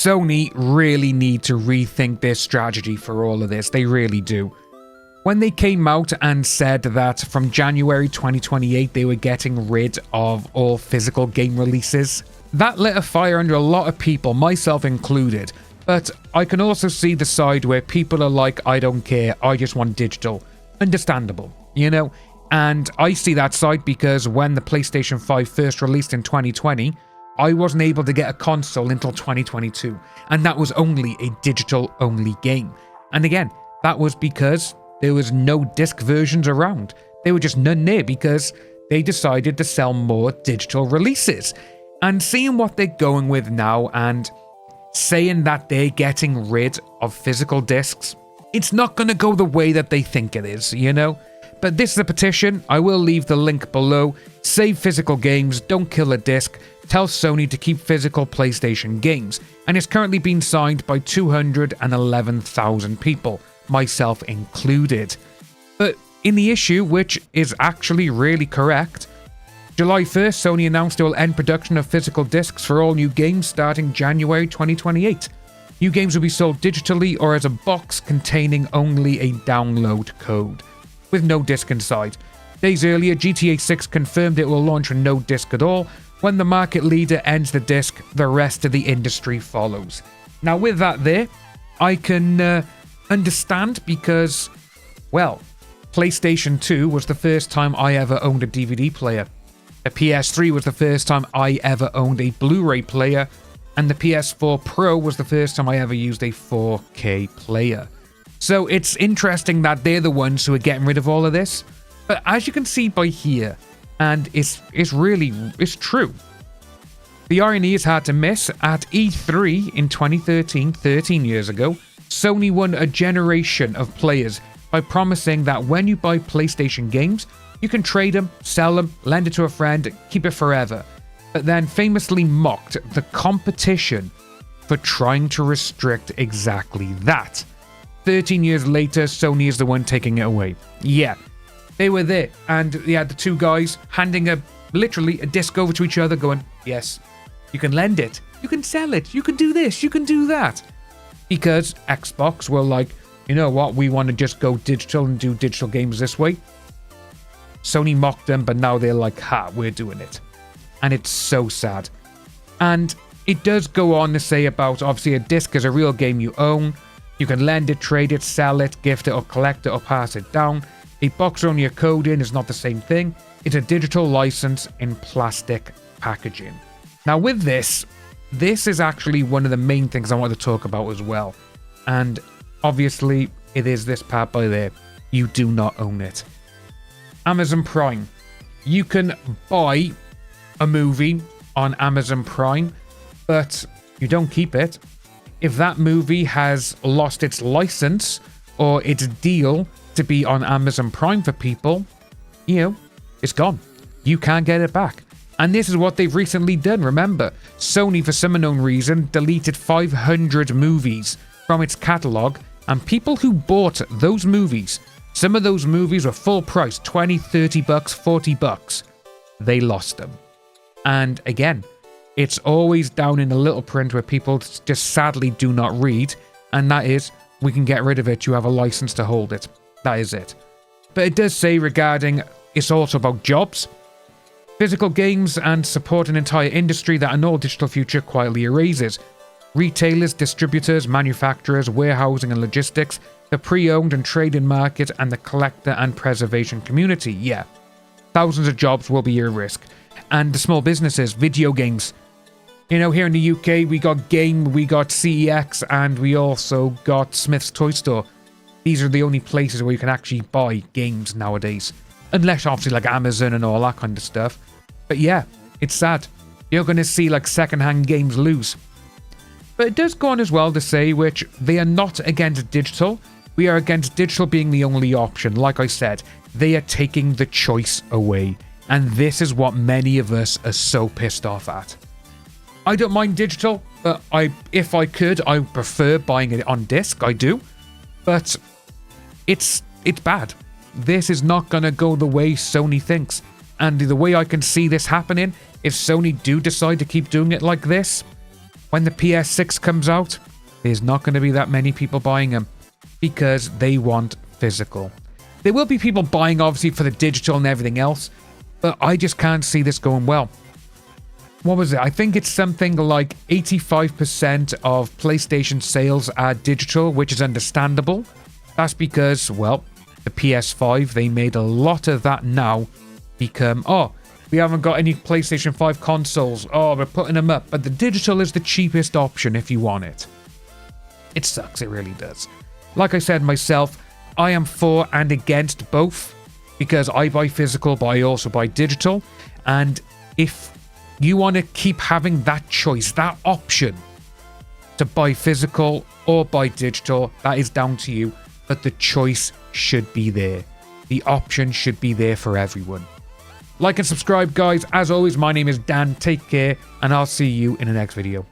Sony really need to rethink their strategy for all of this. They really do. When they came out and said that from January 2028 they were getting rid of all physical game releases, that lit a fire under a lot of people, myself included. But I can also see the side where people are like, I don't care, I just want digital. Understandable, you know? And I see that side because when the PlayStation 5 first released in 2020, I wasn't able to get a console until 2022. And that was only a digital-only game. And again, that was because there was no disc versions around. There were just none there because they decided to sell more digital releases. And seeing what they're going with now and saying that they're getting rid of physical discs, it's not going to go the way that they think it is, you know? But this is a petition. I will leave the link below. Save physical games, don't kill a disc. Tell Sony to keep physical PlayStation games. And it's currently been signed by 211,000 people, myself included. But in the issue, which is actually really correct, July 1st, Sony announced it will end production of physical discs for all new games starting January 2028. New games will be sold digitally or as a box containing only a download code, with no disc inside. Days earlier, GTA 6 confirmed it will launch with no disc at all. When the market leader ends the disc, the rest of the industry follows. Now with that there, I can understand because, well, PlayStation 2 was the first time I ever owned a DVD player. The PS3 was the first time I ever owned a Blu-ray player, and the PS4 Pro was the first time I ever used a 4K player. So it's interesting that they're the ones who are getting rid of all of this. But as you can see by here, and it's true. The irony is hard to miss. At E3 in 2013, 13 years ago, Sony won a generation of players by promising that when you buy PlayStation games, you can trade them, sell them, lend it to a friend, keep it forever. But then famously mocked the competition for trying to restrict exactly that. 13 years later, Sony is the one taking it away. Yeah, they were there, and they had the two guys handing literally a disc over to each other going, yes, you can lend it, you can sell it, you can do this, you can do that. Because Xbox were like, you know what, we want to just go digital and do digital games this way. Sony mocked them, but now they're like, ha, we're doing it. And it's so sad. And it does go on to say about, obviously, a disc is a real game you own. You can lend it, trade it, sell it, gift it, or collect it, or pass it down. A box only a code in is not the same thing. It's a digital license in plastic packaging. Now with this is actually one of the main things I want to talk about as well. And obviously, it is this part by there. You do not own it. Amazon Prime. You can buy a movie on Amazon Prime, but you don't keep it. If that movie has lost its license or its deal to be on Amazon Prime for people, you know, it's gone. You can't get it back. And this is what they've recently done. Remember, Sony, for some unknown reason, deleted 500 movies from its catalogue, and people who bought those movies, some of those movies were full price, 20, 30 bucks, 40 bucks. They lost them. And again, it's always down in the little print where people just sadly do not read, and that is, we can get rid of it, you have a license to hold it. That is it. But it does say regarding, it's also about jobs, physical games, and support an entire industry that an all-digital future quietly erases. Retailers, distributors, manufacturers, warehousing and logistics, the pre-owned and trade-in market, and the collector and preservation community. Yeah, thousands of jobs will be at risk. And the small businesses, video games. You know, here in the UK, we got Game, we got CEX, and we also got Smith's Toy Store. These are the only places where you can actually buy games nowadays. Unless, obviously, like Amazon and all that kind of stuff. But yeah, it's sad. You're going to see, like, second-hand games lose. But it does go on as well to say, which they are not against digital. We are against digital being the only option. Like I said, they are taking the choice away. And this is what many of us are so pissed off at. I don't mind digital, but if I could, I would prefer buying it on disc. I do. But it's bad. This is not going to go the way Sony thinks. And the way I can see this happening, if Sony do decide to keep doing it like this, When the PS6 comes out, there's not going to be that many people buying them because they want physical. There will be people buying, obviously, for the digital and everything else, but I just can't see this going well. What was it? I think it's something like 85% of PlayStation sales are digital, which is understandable. That's because, well, the PS5, they made a lot of that now become, oh, we haven't got any PlayStation 5 consoles. Oh, we're putting them up. But the digital is the cheapest option if you want it. It sucks, it really does. Like I said myself, I am for and against both because I buy physical, but I also buy digital. And if you want to keep having that choice, that option to buy physical or buy digital, that is down to you. But the choice should be there. The option should be there for everyone. Like and subscribe, guys. As always, my name is Dan. Take care, and I'll see you in the next video.